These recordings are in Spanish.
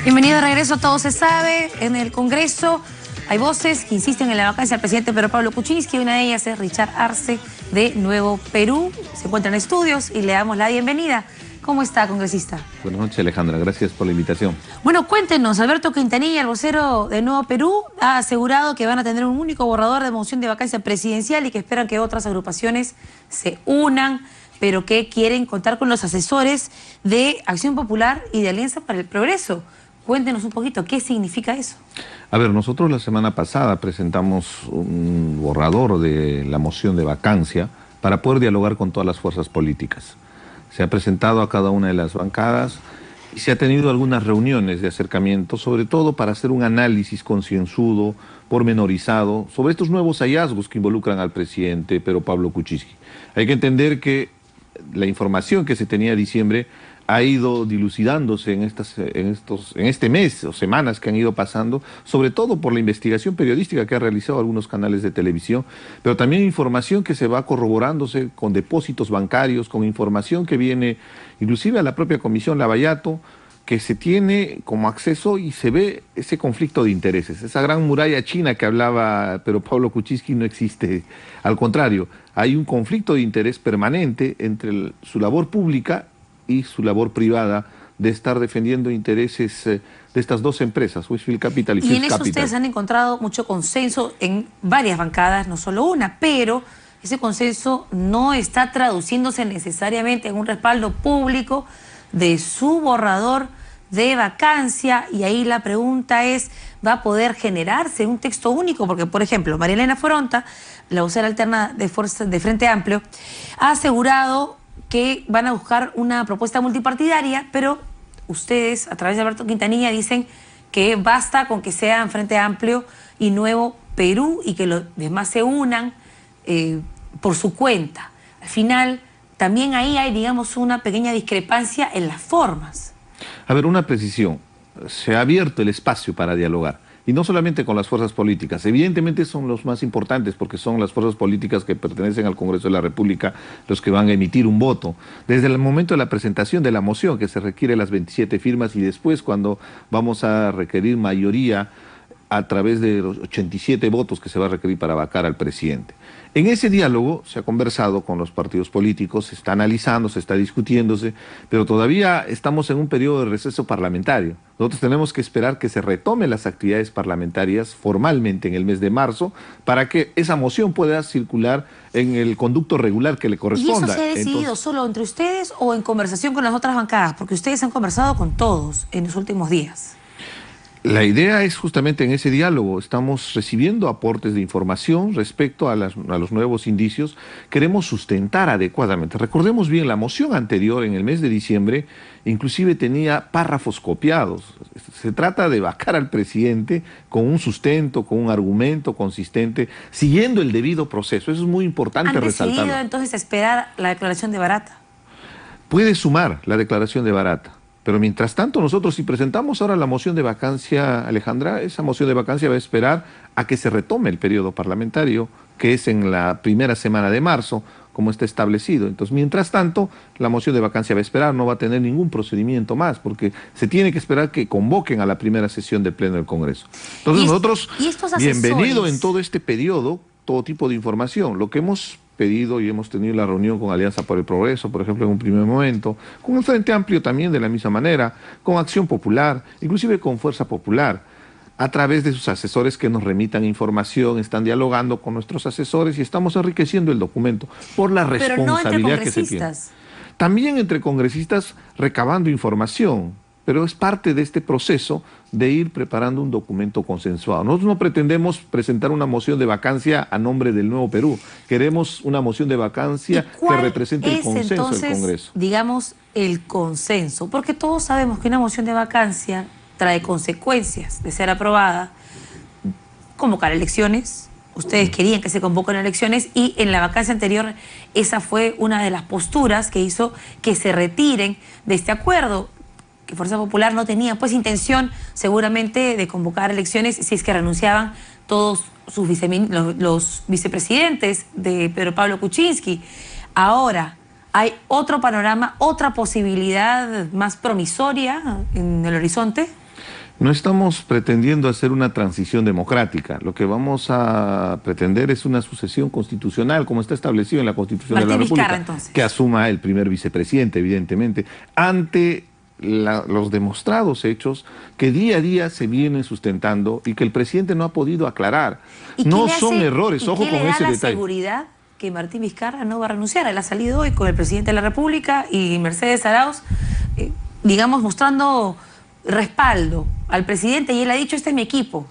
Bienvenido de regreso, todo se sabe. En el Congreso hay voces que insisten en la vacancia del presidente Pedro Pablo Kuczynski. Una de ellas es Richard Arce, de Nuevo Perú. Se encuentra en estudios y le damos la bienvenida. ¿Cómo está, congresista? Buenas noches, Alejandra. Gracias por la invitación. Bueno, cuéntenos. Alberto Quintanilla, el vocero de Nuevo Perú, ha asegurado que van a tener un único borrador de moción de vacancia presidencial y que esperan que otras agrupaciones se unan, pero que quieren contar con los asesores de Acción Popular y de Alianza para el Progreso. Cuéntenos un poquito, ¿qué significa eso? A ver, nosotros la semana pasada presentamos un borrador de la moción de vacancia para poder dialogar con todas las fuerzas políticas. Se ha presentado a cada una de las bancadas y se ha tenido algunas reuniones de acercamiento, sobre todo para hacer un análisis concienzudo, pormenorizado, sobre estos nuevos hallazgos que involucran al presidente Pedro Pablo Kuczynski. Hay que entender que la información que se tenía en diciembre ha ido dilucidándose en este mes o semanas que han ido pasando, sobre todo por la investigación periodística que ha realizado algunos canales de televisión, pero también información que se va corroborándose con depósitos bancarios, con información que viene inclusive a la propia Comisión Lavallato, que se tiene como acceso y se ve ese conflicto de intereses. Esa gran muralla china que hablaba Pedro Pablo Kuczynski no existe. Al contrario, hay un conflicto de interés permanente entre su labor pública y su labor privada de estar defendiendo intereses de estas dos empresas, Westfield Capital y First Capital. Y en eso ustedes han encontrado mucho consenso en varias bancadas, no solo una, pero ese consenso no está traduciéndose necesariamente en un respaldo público de su borrador de vacancia, y ahí la pregunta es, ¿va a poder generarse un texto único? Porque, por ejemplo, María Elena Foronta, la vocera alterna de Frente Amplio, ha asegurado que van a buscar una propuesta multipartidaria, pero ustedes, a través de Alberto Quintanilla, dicen que basta con que sean Frente Amplio y Nuevo Perú y que los demás se unan por su cuenta. Al final, también ahí hay, digamos, una pequeña discrepancia en las formas. A ver, una precisión. Se ha abierto el espacio para dialogar. Y no solamente con las fuerzas políticas, evidentemente son los más importantes porque son las fuerzas políticas que pertenecen al Congreso de la República los que van a emitir un voto. Desde el momento de la presentación de la moción, que se requiere las 27 firmas, y después cuando vamos a requerir mayoría a través de los 87 votos que se va a requerir para vacar al presidente. En ese diálogo se ha conversado con los partidos políticos, se está analizando, se está discutiéndose, pero todavía estamos en un periodo de receso parlamentario. Nosotros tenemos que esperar que se retomen las actividades parlamentarias formalmente en el mes de marzo para que esa moción pueda circular en el conducto regular que le corresponda. ¿Y eso se ha decidido solo entre ustedes o en conversación con las otras bancadas? Porque ustedes han conversado con todos en los últimos días. La idea es justamente en ese diálogo, estamos recibiendo aportes de información respecto a los nuevos indicios, queremos sustentar adecuadamente. Recordemos bien, la moción anterior en el mes de diciembre inclusive tenía párrafos copiados. Se trata de vacar al presidente con un sustento, con un argumento consistente, siguiendo el debido proceso. Eso es muy importante resaltarlo. ¿Han decidido entonces esperar la declaración de Barata? Puede sumar la declaración de Barata. Pero mientras tanto nosotros, si presentamos ahora la moción de vacancia, Alejandra, esa moción de vacancia va a esperar a que se retome el periodo parlamentario, que es en la primera semana de marzo, como está establecido. Entonces, mientras tanto, la moción de vacancia va a esperar, no va a tener ningún procedimiento más, porque se tiene que esperar que convoquen a la primera sesión del Pleno del Congreso. Entonces nosotros, bienvenido en todo este periodo, todo tipo de información. Lo que hemos pedido y hemos tenido la reunión con Alianza por el Progreso, por ejemplo, en un primer momento, con el Frente Amplio también de la misma manera, con Acción Popular, inclusive con Fuerza Popular, a través de sus asesores que nos remitan información, están dialogando con nuestros asesores y estamos enriqueciendo el documento por la responsabilidad que se tiene. También entre congresistas recabando información, pero es parte de este proceso de ir preparando un documento consensuado. Nosotros no pretendemos presentar una moción de vacancia a nombre del Nuevo Perú. Queremos una moción de vacancia que represente el consenso del Congreso. Digamos, el consenso, porque todos sabemos que una moción de vacancia trae consecuencias de ser aprobada, convocar elecciones. Ustedes querían que se convoquen elecciones y en la vacancia anterior esa fue una de las posturas que hizo que se retiren de este acuerdo, que Fuerza Popular no tenía pues intención seguramente de convocar elecciones si es que renunciaban todos los vicepresidentes de Pedro Pablo Kuczynski. Ahora, ¿hay otro panorama, otra posibilidad más promisoria en el horizonte? No estamos pretendiendo hacer una transición democrática. Lo que vamos a pretender es una sucesión constitucional, como está establecido en la Constitución de la República, Vizcarra, entonces, que asuma el primer vicepresidente, evidentemente, ante los demostrados hechos que día a día se vienen sustentando y que el presidente no ha podido aclarar. No son errores, ojo con ese detalle. ¿Qué le da la seguridad que Martín Vizcarra no va a renunciar? Él ha salido hoy con el presidente de la República y Mercedes Arauz, digamos, mostrando respaldo al presidente, y él ha dicho: este es mi equipo.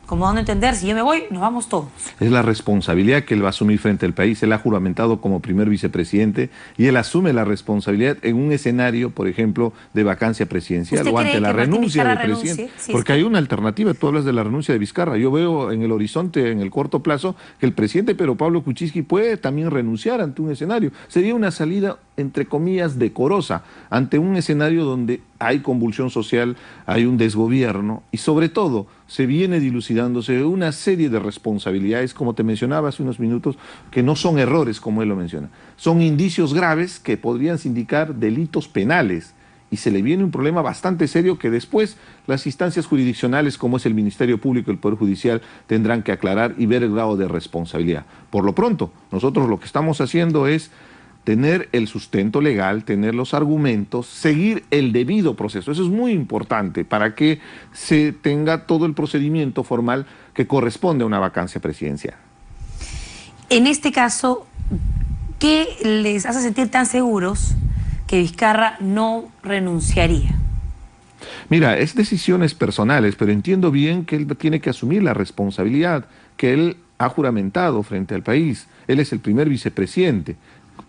Como dando a entender, si yo me voy, nos vamos todos. Es la responsabilidad que él va a asumir frente al país. Él ha juramentado como primer vicepresidente y él asume la responsabilidad en un escenario, por ejemplo, de vacancia presidencial o ante la renuncia del presidente. Porque hay una alternativa. Tú hablas de la renuncia de Vizcarra. Yo veo en el horizonte, en el corto plazo, que el presidente Pedro Pablo Kuczynski puede también renunciar ante un escenario. Sería una salida, entre comillas, decorosa, ante un escenario donde hay convulsión social, hay un desgobierno y sobre todo se viene dilucidándose una serie de responsabilidades, como te mencionaba hace unos minutos, que no son errores, como él lo menciona. Son indicios graves que podrían indicar delitos penales y se le viene un problema bastante serio que después las instancias jurisdiccionales, como es el Ministerio Público y el Poder Judicial, tendrán que aclarar y ver el grado de responsabilidad. Por lo pronto, nosotros lo que estamos haciendo es tener el sustento legal, tener los argumentos, seguir el debido proceso. Eso es muy importante para que se tenga todo el procedimiento formal que corresponde a una vacancia presidencial. En este caso, ¿qué les hace sentir tan seguros que Vizcarra no renunciaría? Mira, es decisiones personales, pero entiendo bien que él tiene que asumir la responsabilidad que él ha juramentado frente al país. Él es el primer vicepresidente.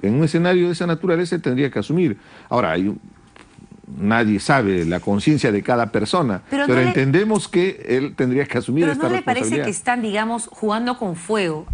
En un escenario de esa naturaleza tendría que asumir. Ahora, nadie sabe la conciencia de cada persona, pero entendemos que él tendría que asumir esta responsabilidad. ¿Pero no le parece que están, digamos, jugando con fuego,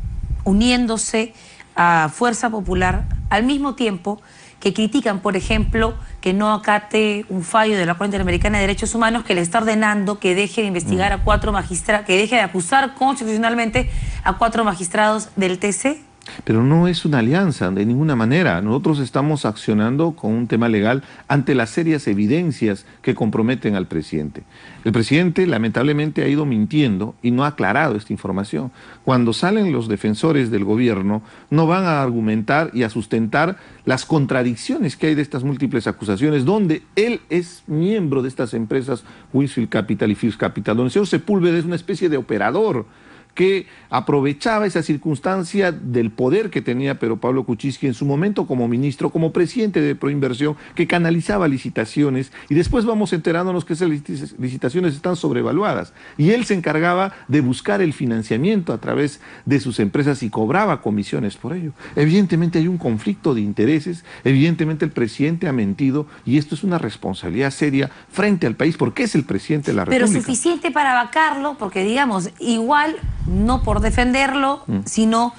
uniéndose a Fuerza Popular, al mismo tiempo que critican, por ejemplo, que no acate un fallo de la Corte Interamericana de Derechos Humanos que le está ordenando que deje de investigar a 4 magistrados, que deje de acusar constitucionalmente a 4 magistrados del TC? Pero no es una alianza de ninguna manera. Nosotros estamos accionando con un tema legal ante las serias evidencias que comprometen al presidente. El presidente lamentablemente ha ido mintiendo y no ha aclarado esta información. Cuando salen los defensores del gobierno no van a argumentar y a sustentar las contradicciones que hay de estas múltiples acusaciones, donde él es miembro de estas empresas Westfield Capital y First Capital, donde el señor Sepúlveda es una especie de operador que aprovechaba esa circunstancia del poder que tenía Pedro Pablo Kuczynski en su momento como ministro, como presidente de Proinversión, que canalizaba licitaciones, y después vamos enterándonos que esas licitaciones están sobrevaluadas. Y él se encargaba de buscar el financiamiento a través de sus empresas y cobraba comisiones por ello. Evidentemente hay un conflicto de intereses, evidentemente el presidente ha mentido, y esto es una responsabilidad seria frente al país, porque es el presidente de la República. Pero suficiente para vacarlo, porque digamos, igual, no por defenderlo, sino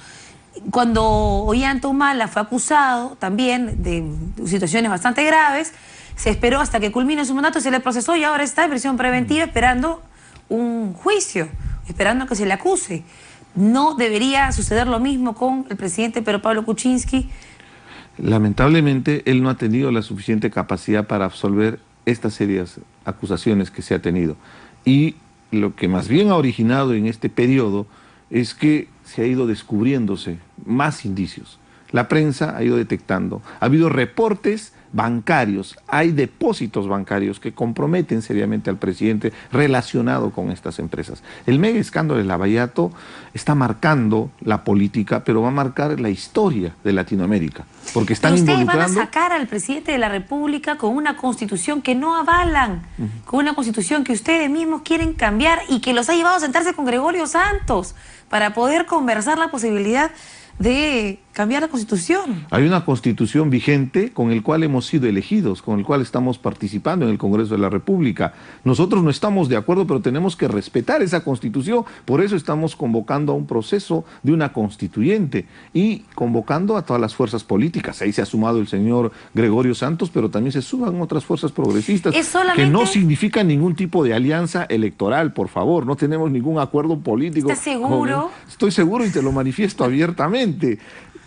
cuando Ollanta Humala fue acusado también de situaciones bastante graves, se esperó hasta que culmine su mandato, se le procesó y ahora está en prisión preventiva esperando un juicio, esperando que se le acuse. ¿No debería suceder lo mismo con el presidente Pedro Pablo Kuczynski? Lamentablemente, él no ha tenido la suficiente capacidad para absolver estas serias acusaciones que se ha tenido. Y lo que más bien ha originado en este periodo es que se ha ido descubriéndose más indicios. La prensa ha ido detectando. Ha habido reportes bancarios, hay depósitos bancarios que comprometen seriamente al presidente relacionado con estas empresas. El mega escándalo de Lavallato está marcando la política, pero va a marcar la historia de Latinoamérica, porque están involucrando... Ustedes van a sacar al presidente de la República con una constitución que no avalan, con una constitución que ustedes mismos quieren cambiar y que los ha llevado a sentarse con Gregorio Santos para poder conversar la posibilidad de cambiar la Constitución. Hay una Constitución vigente con el cual hemos sido elegidos, con el cual estamos participando en el Congreso de la República. Nosotros no estamos de acuerdo, pero tenemos que respetar esa Constitución. Por eso estamos convocando a un proceso de una constituyente y convocando a todas las fuerzas políticas. Ahí se ha sumado el señor Gregorio Santos, pero también se suman otras fuerzas progresistas que no significan ningún tipo de alianza electoral, por favor. No tenemos ningún acuerdo político. ¿Estás seguro? Estoy seguro y te lo manifiesto abiertamente.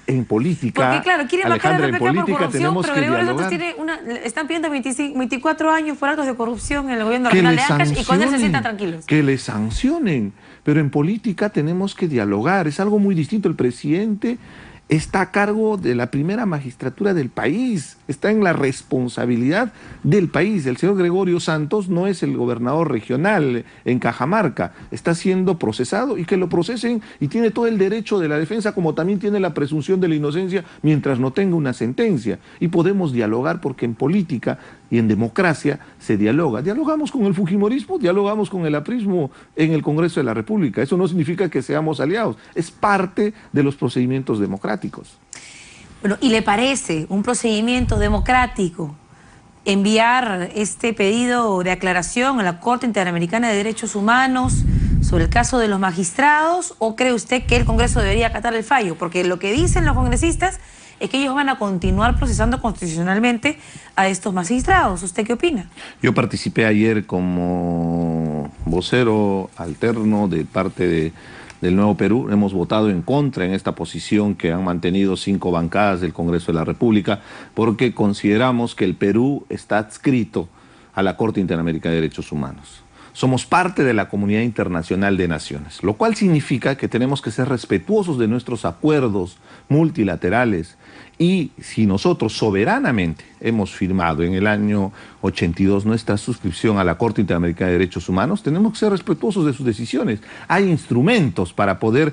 en política, porque claro, quieren bajar Alejandra, el en RPK por política corrupción, tenemos pero que Gregorio dialogar. Santos están pidiendo 24 años por actos de corrupción en el gobierno Que regional le de Ancash y con él se sancionen, sientan tranquilos. que le sancionen. Pero en política tenemos que dialogar, es algo muy distinto. El presidente está a cargo de la primera magistratura del país, está en la responsabilidad del país. El señor Gregorio Santos no es el gobernador regional en Cajamarca, está siendo procesado y que lo procesen y tiene todo el derecho de la defensa, como también tiene la presunción de la inocencia mientras no tenga una sentencia. Y podemos dialogar porque en política y en democracia se dialoga. Dialogamos con el fujimorismo, dialogamos con el aprismo en el Congreso de la República. Eso no significa que seamos aliados, es parte de los procedimientos democráticos. Bueno, ¿y le parece un procedimiento democrático enviar este pedido de aclaración a la Corte Interamericana de Derechos Humanos sobre el caso de los magistrados, o cree usted que el Congreso debería acatar el fallo? Porque lo que dicen los congresistas es que ellos van a continuar procesando constitucionalmente a estos magistrados. ¿Usted qué opina? Yo participé ayer como vocero alterno de parte del Nuevo Perú. Hemos votado en contra en esta posición que han mantenido 5 bancadas del Congreso de la República, porque consideramos que el Perú está adscrito a la Corte Interamericana de Derechos Humanos. Somos parte de la comunidad internacional de naciones, lo cual significa que tenemos que ser respetuosos de nuestros acuerdos multilaterales. Y si nosotros soberanamente hemos firmado en el año 82 nuestra suscripción a la Corte Interamericana de Derechos Humanos, tenemos que ser respetuosos de sus decisiones. Hay instrumentos para poder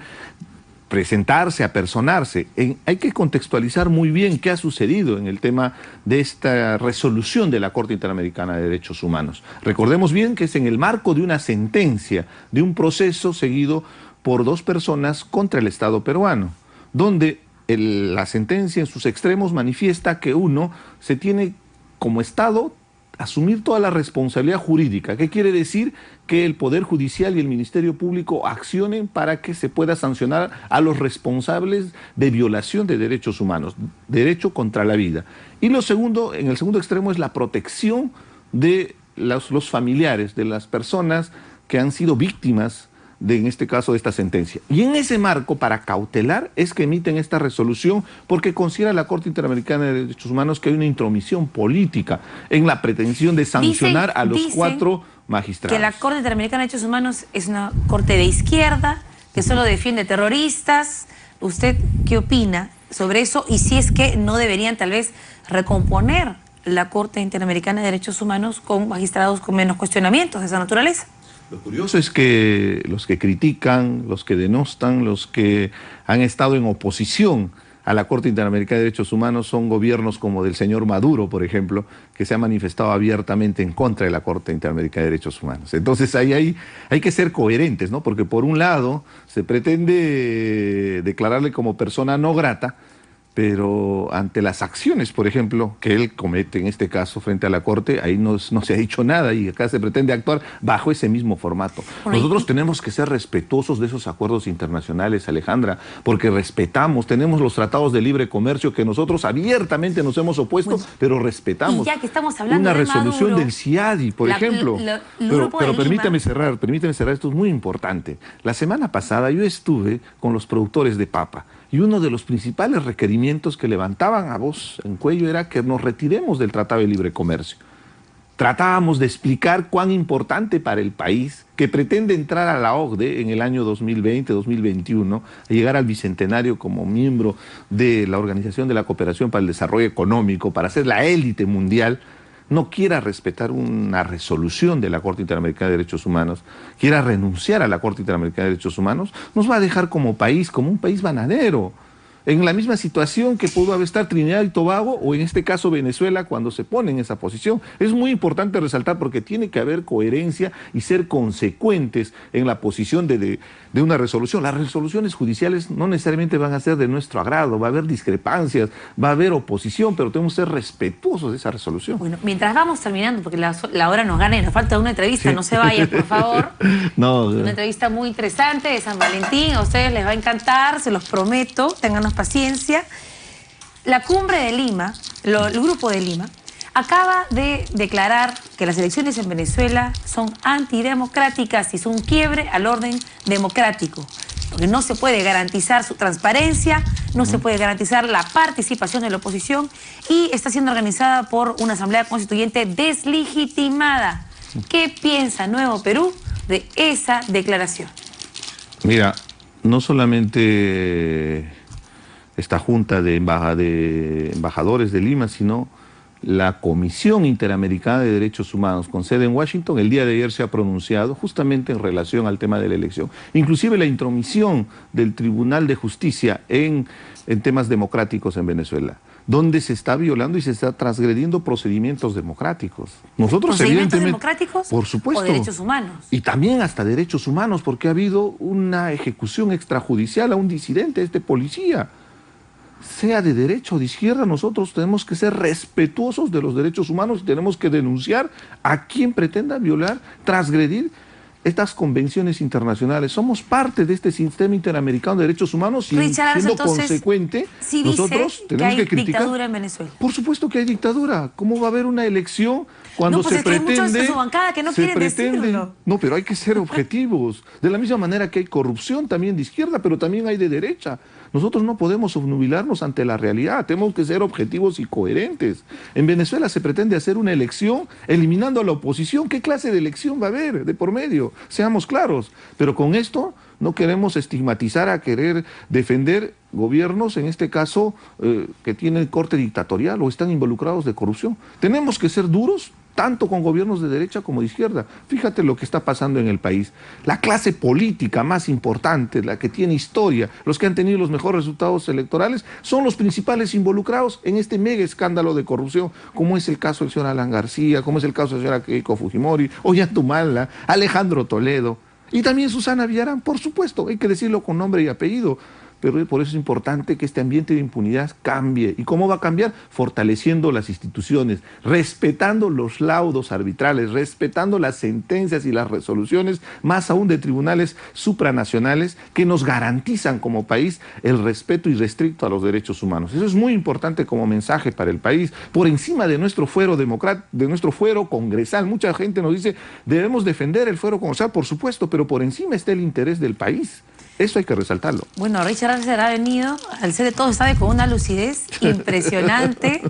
presentarse, apersonarse. Hay que contextualizar muy bien qué ha sucedido en el tema de esta resolución de la Corte Interamericana de Derechos Humanos. Recordemos bien que es en el marco de una sentencia, de un proceso seguido por 2 personas contra el Estado peruano, donde la sentencia en sus extremos manifiesta que uno se tiene como Estado asumir toda la responsabilidad jurídica. ¿Qué quiere decir? Que el Poder Judicial y el Ministerio Público accionen para que se pueda sancionar a los responsables de violación de derechos humanos, derecho contra la vida. Y lo segundo, en el segundo extremo, es la protección de los familiares, de las personas que han sido víctimas en este caso, de esta sentencia. Y en ese marco, para cautelar, es que emiten esta resolución, porque considera la Corte Interamericana de Derechos Humanos que hay una intromisión política en la pretensión de sancionar a los 4 magistrados. Que la Corte Interamericana de Derechos Humanos es una corte de izquierda, que solo defiende terroristas. ¿Usted qué opina sobre eso? Y si es que no deberían tal vez recomponer la Corte Interamericana de Derechos Humanos con magistrados con menos cuestionamientos de esa naturaleza. Lo curioso es que los que critican, los que denostan, los que han estado en oposición a la Corte Interamericana de Derechos Humanos son gobiernos como del señor Maduro, por ejemplo, que se ha manifestado abiertamente en contra de la Corte Interamericana de Derechos Humanos. Entonces ahí hay que ser coherentes, ¿no? Porque por un lado se pretende declararle como persona no grata, pero ante las acciones, por ejemplo, que él comete en este caso frente a la Corte, ahí no se ha dicho nada y acá se pretende actuar bajo ese mismo formato. Nosotros tenemos que ser respetuosos de esos acuerdos internacionales, Alejandra, porque respetamos, tenemos los tratados de libre comercio que nosotros abiertamente nos hemos opuesto, pero respetamos. Y ya que estamos hablando una de resolución Maduro, del CIADI, por ejemplo. Pero permítame cerrar, esto es muy importante. La semana pasada yo estuve con los productores de papa, y uno de los principales requerimientos que levantaban a voz en cuello era que nos retiremos del Tratado de Libre Comercio. Tratábamos de explicar cuán importante para el país, que pretende entrar a la OCDE en el año 2020-2021, a llegar al bicentenario como miembro de la Organización de la Cooperación para el Desarrollo Económico, para ser la élite mundial, no quiera respetar una resolución de la Corte Interamericana de Derechos Humanos, quiera renunciar a la Corte Interamericana de Derechos Humanos, nos va a dejar como un país bananero, en la misma situación que pudo estar Trinidad y Tobago o en este caso Venezuela cuando se pone en esa posición. Es muy importante resaltar porque tiene que haber coherencia y ser consecuentes en la posición de una resolución. Las resoluciones judiciales no necesariamente van a ser de nuestro agrado, va a haber discrepancias, va a haber oposición, pero tenemos que ser respetuosos de esa resolución. Bueno, mientras vamos terminando, porque la hora nos gana y nos falta una entrevista, sí. No se vayan, por favor. No, una entrevista muy interesante de San Valentín, a ustedes les va a encantar, se los prometo, ténganos paciencia. La Cumbre de Lima, el Grupo de Lima, acaba de declarar que las elecciones en Venezuela son antidemocráticas y son un quiebre al orden democrático. porque no se puede garantizar su transparencia, no se puede garantizar la participación de la oposición y está siendo organizada por una asamblea constituyente deslegitimada. ¿Qué piensa Nuevo Perú de esa declaración? Mira, no solamente esta junta de embajadores de Lima, sino la Comisión Interamericana de Derechos Humanos, con sede en Washington, el día de ayer se ha pronunciado justamente en relación al tema de la elección. Inclusive la intromisión del Tribunal de Justicia en temas democráticos en Venezuela, donde se está violando y se está transgrediendo procedimientos democráticos. Nosotros, ¿Procedimientos evidentemente, democráticos? por supuesto, ¿O derechos humanos? Y también hasta derechos humanos, porque ha habido una ejecución extrajudicial a un disidente, este policía. Sea de derecha o de izquierda, nosotros tenemos que ser respetuosos de los derechos humanos y tenemos que denunciar a quien pretenda violar, transgredir estas convenciones internacionales. Somos parte de este sistema interamericano de derechos humanos y Richard, siendo entonces, consecuente, sí nosotros tenemos que criticar. Dictadura en Venezuela. Por supuesto que hay dictadura. ¿Cómo va a haber una elección cuando pues se pretende? Hay muchos de su bancada que no quieren decirlo. No, pero hay que ser objetivos. De la misma manera que hay corrupción también de izquierda, pero también hay de derecha. Nosotros no podemos obnubilarnos ante la realidad, tenemos que ser objetivos y coherentes. En Venezuela se pretende hacer una elección eliminando a la oposición. ¿Qué clase de elección va a haber de por medio? Seamos claros. Pero con esto no queremos estigmatizar a querer defender gobiernos, en este caso, que tienen corte dictatorial o están involucrados de corrupción. Tenemos que ser duros, tanto con gobiernos de derecha como de izquierda. Fíjate lo que está pasando en el país. La clase política más importante, la que tiene historia, los que han tenido los mejores resultados electorales, son los principales involucrados en este mega escándalo de corrupción, como es el caso del señor Alan García, como es el caso del señor Keiko Fujimori, Ollantaytamala, Alejandro Toledo, y también Susana Villarán, por supuesto, hay que decirlo con nombre y apellido. Pero por eso es importante que este ambiente de impunidad cambie. ¿Y cómo va a cambiar? Fortaleciendo las instituciones, respetando los laudos arbitrales, respetando las sentencias y las resoluciones, más aún de tribunales supranacionales que nos garantizan como país el respeto irrestricto a los derechos humanos. Eso es muy importante como mensaje para el país, por encima de nuestro fuero de nuestro fuero congresal. Mucha gente nos dice, debemos defender el fuero congresal, por supuesto, pero por encima está el interés del país. Eso hay que resaltarlo. Bueno, Richard Arce ha venido, al ser de todo, sabe, con una lucidez impresionante,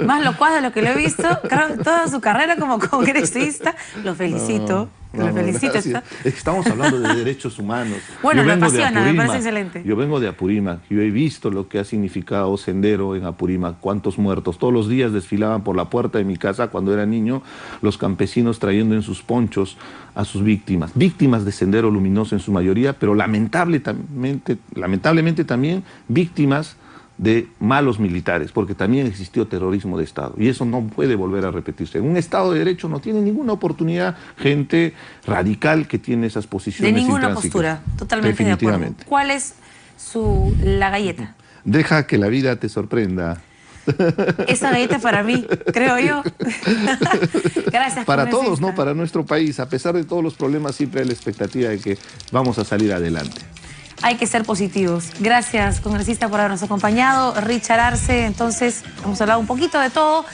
más locuaz de lo que lo he visto, creo, toda su carrera como congresista. Lo felicito. Lo felicito. Es que estamos hablando de derechos humanos. Bueno, me apasiona, me parece excelente. Yo vengo de Apurímac, yo he visto lo que ha significado Sendero en Apurímac, cuántos muertos. Todos los días desfilaban por la puerta de mi casa cuando era niño los campesinos trayendo en sus ponchos a sus víctimas. Víctimas de Sendero Luminoso en su mayoría, pero lamentablemente también víctimas de malos militares, porque también existió terrorismo de Estado y eso no puede volver a repetirse. En un Estado de Derecho no tiene ninguna oportunidad gente radical que tiene esas posiciones. De ninguna postura, totalmente de acuerdo. ¿Cuál es la galleta? Deja que la vida te sorprenda. Esa galleta para mí, creo yo. Gracias. Para todos, ¿no? Para nuestro país, a pesar de todos los problemas, siempre hay la expectativa de que vamos a salir adelante. Hay que ser positivos. Gracias, congresista, por habernos acompañado. Richard Arce, entonces, hemos hablado un poquito de todo.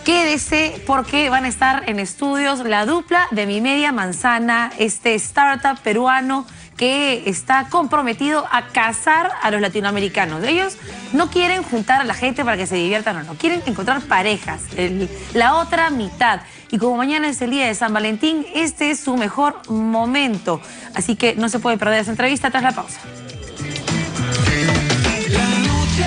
Quédese porque van a estar en estudios la dupla de Mi Media Manzana, este startup peruano que está comprometido a cazar a los latinoamericanos. Ellos no quieren juntar a la gente para que se diviertan o no, quieren encontrar parejas, la otra mitad. Y como mañana es el día de San Valentín, este es su mejor momento. Así que no se puede perder esa entrevista tras la pausa. La noche